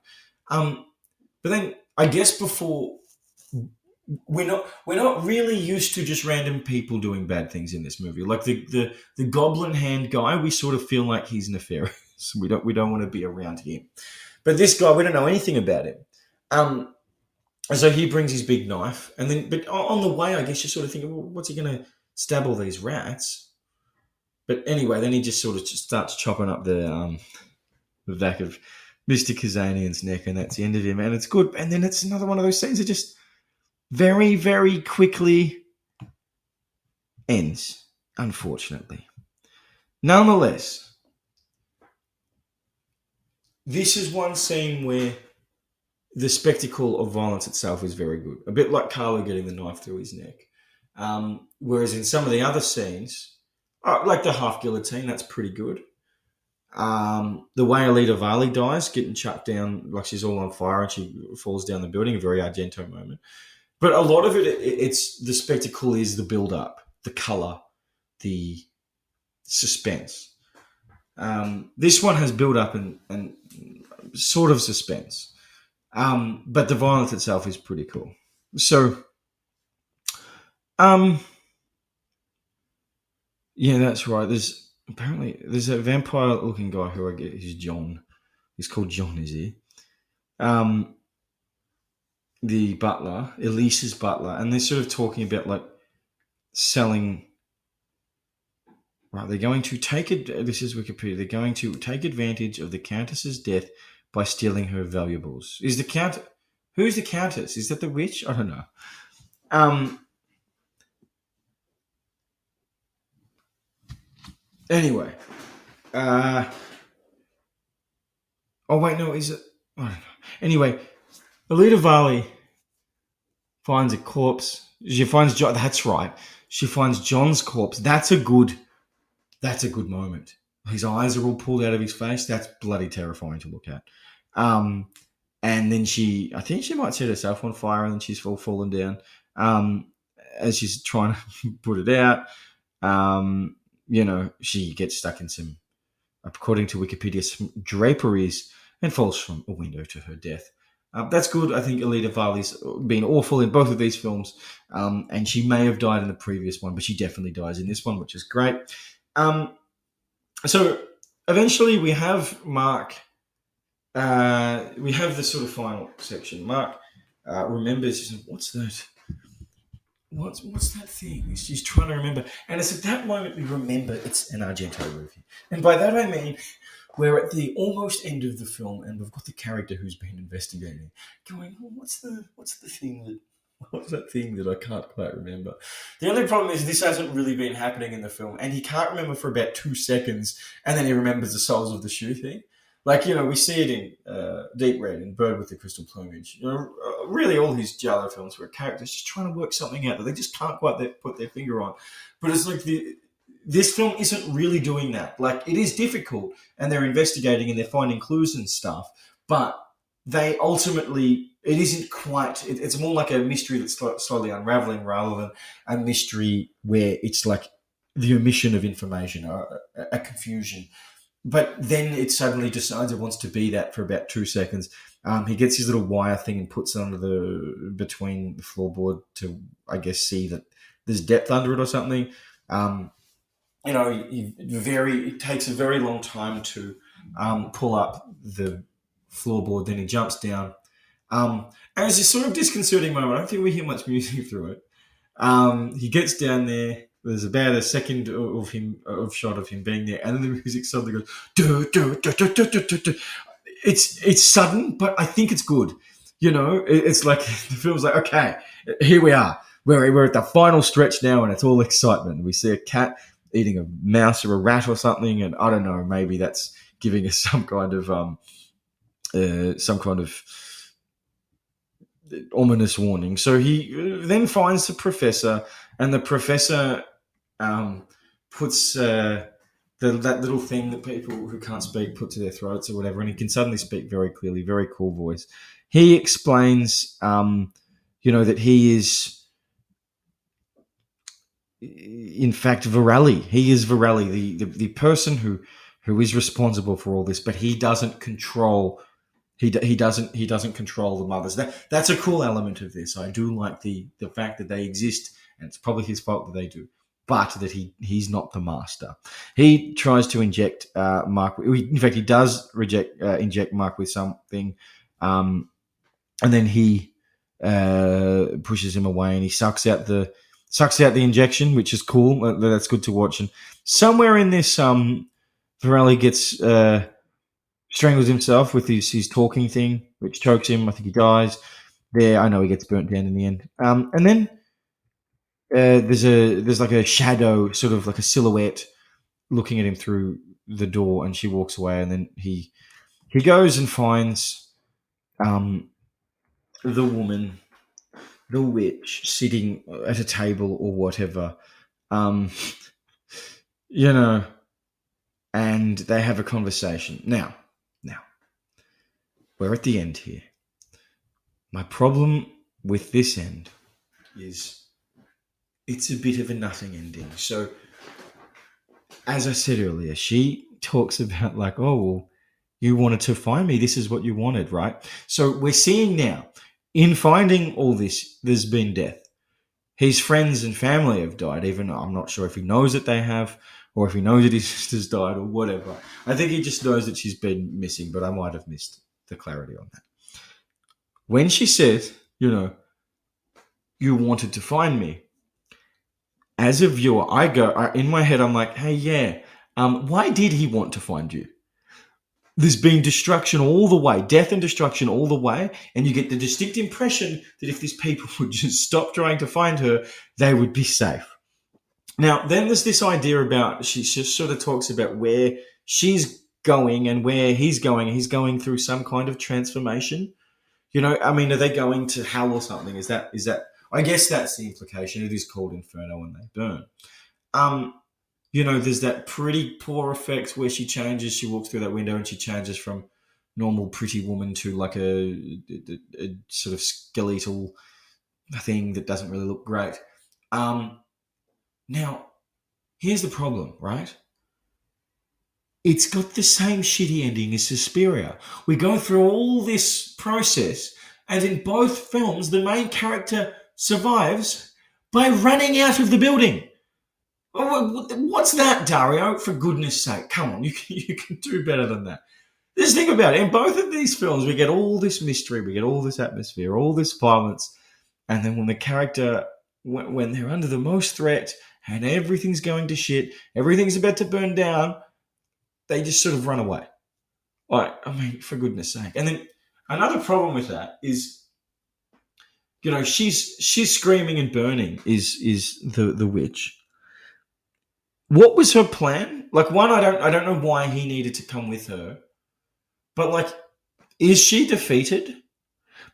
But then I guess before, we're not really used to just random people doing bad things in this movie. Like the goblin hand guy, we sort of feel like he's nefarious. We don't want to be around him. But this guy, we don't know anything about him. So he brings his big knife, but on the way, I guess you're sort of thinking, well, what's he going to stab all these rats? But anyway, then he just sort of starts chopping up the back of Mr. Kazanian's neck, and that's the end of him, and it's good. And then it's another one of those scenes that just very, very quickly ends, unfortunately. Nonetheless, this is one scene where the spectacle of violence itself is very good. A bit like Carlo getting the knife through his neck. Whereas in some of the other scenes, like the half guillotine, that's pretty good. The way Alida Valli dies, getting chucked down, like she's all on fire and she falls down the building, a very Argento moment. But a lot of it's the spectacle is the build-up, the colour, the suspense. This one has build-up and sort of suspense. But the violence itself is pretty cool. So, yeah, that's right. There's a vampire-looking guy who I get is John. He's called John, is he? The butler, Elise's butler, and they're sort of talking about like selling. Right, they're going to take it. This is Wikipedia. They're going to take advantage of the Countess's death by stealing her valuables. Who's the Countess? Is that the witch? I don't know. Anyway. Oh, wait, no, is it? I don't know. Anyway, Alida Valli finds a corpse. She finds John. That's right. She finds John's corpse. That's a good moment. His eyes are all pulled out of his face. That's bloody terrifying to look at. And then I think she might set herself on fire, and then she's fallen down as she's trying to put it out. She gets stuck in some, according to Wikipedia, some draperies and falls from a window to her death. That's good. I think Alida Valli's been awful in both of these films, and she may have died in the previous one, but she definitely dies in this one, which is great. So eventually we have Mark. We have the sort of final section. Mark remembers, what's that? What's that thing? She's trying to remember. And it's at that moment we remember it's an Argento movie. And by that I mean we're at the almost end of the film and we've got the character who's been investigating going, what's that thing that I can't quite remember? The only problem is this hasn't really been happening in the film, and he can't remember for about 2 seconds, and then he remembers the soles of the shoe thing. Like, we see it in Deep Red and Bird with the Crystal Plumage. Really, all his Giallo films where characters just trying to work something out that they just can't quite put their finger on. But it's like this film isn't really doing that. Like, it is difficult, and they're investigating and they're finding clues and stuff, but they ultimately, it isn't quite. It's more like a mystery that's slowly unraveling rather than a mystery where it's like the omission of information or a confusion. But then it suddenly decides it wants to be that for about 2 seconds. He gets his little wire thing and puts it under between the floorboard to, I guess, see that there's depth under it or something. Um, it takes a very long time to pull up the floorboard. Then he jumps down. And it's a sort of disconcerting moment. I don't think we hear much music through it. He gets down there. There's about a second of shot of him being there, and then the music suddenly goes. Duh, duh, duh, duh, duh, duh, duh, duh. It's sudden, but I think it's good. It's like the film's like, okay, here we are. We're at the final stretch now, and it's all excitement. We see a cat eating a mouse or a rat or something, and I don't know, maybe that's giving us some kind of ominous warning. So he then finds the professor, and the professor puts that little thing that people who can't speak put to their throats or whatever, and he can suddenly speak very clearly, very cool voice. He explains, that he is, in fact, Virelli. He is Virelli, the person who is responsible for all this, but he doesn't control. He doesn't control the mothers. That's a cool element of this. I do like the fact that they exist, and it's probably his fault that they do, but that he's not the master. He tries to inject Mark. In fact, he does inject Mark with something, and then he pushes him away, and he sucks out the injection, which is cool. That's good to watch. And somewhere in this, Virelli gets strangles himself with his talking thing, which chokes him. I think he dies. There, I know he gets burnt down in the end. And then there's like a shadow, sort of like a silhouette, looking at him through the door, and she walks away. And then he goes and finds the woman, the witch, sitting at a table or whatever, and they have a conversation. Now, we're at the end here. My problem with this end is it's a bit of a nothing ending. So, as I said earlier, she talks about like, oh, well, you wanted to find me. This is what you wanted, right? So we're seeing now, in finding all this, there's been death. His friends and family have died, even though I'm not sure if he knows that they have, or if he knows that his sister's died, or whatever. I think he just knows that she's been missing, but I might have missed the clarity on that. When she says, you wanted to find me, as a viewer, in my head, I'm like, hey, yeah, why did he want to find you? There's been destruction all the way, death and destruction all the way, and you get the distinct impression that if these people would just stop trying to find her, they would be safe. Now, then there's this idea about, she just sort of talks about where she's going and where he's going. He's going through some kind of transformation. Are they going to hell or something? Is that? I guess that's the implication. It is called Inferno when they burn. There's that pretty poor effect where she changes. She walks through that window and she changes from normal pretty woman to like a sort of skeletal thing that doesn't really look great. Now, here's the problem, right? It's got the same shitty ending as Suspiria. We go through all this process, and in both films, the main character survives by running out of the building. What's that, Dario? For goodness sake, come on, you can do better than that. Just think about it. In both of these films, we get all this mystery, we get all this atmosphere, all this violence, and then when the character, when they're under the most threat and everything's going to shit, everything's about to burn down, they just sort of run away. For goodness sake. And then another problem with that is, she's screaming and burning is the witch. What was her plan? Like, one, I don't know why he needed to come with her. But like, is she defeated?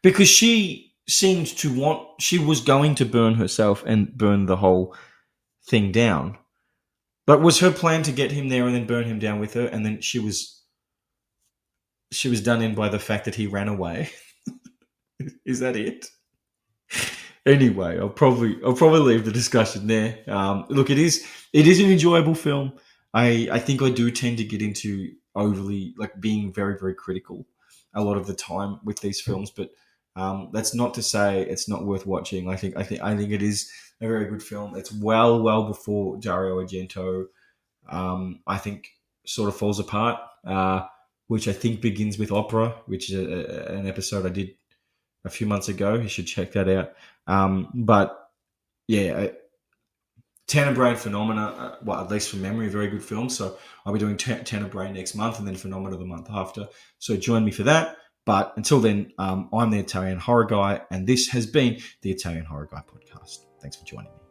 Because she seemed to she was going to burn herself and burn the whole thing down. But was her plan to get him there and then burn him down with her, and then she was done in by the fact that he ran away? Is that it? Anyway, I'll probably leave the discussion there. Look, it is an enjoyable film. I think I do tend to get into overly like being very very critical a lot of the time with these films, but that's not to say it's not worth watching. I think it is a very good film. It's well before Dario Argento. I think sort of falls apart, which I think begins with Opera, which is an episode I did a few months ago. You should check that out. But yeah, Tenebrae and Phenomena, well, at least from memory, a very good film. So I'll be doing Tenebrae next month and then Phenomena the month after. So join me for that. But until then, I'm the Italian Horror Guy, and this has been the Italian Horror Guy podcast. Thanks for joining me.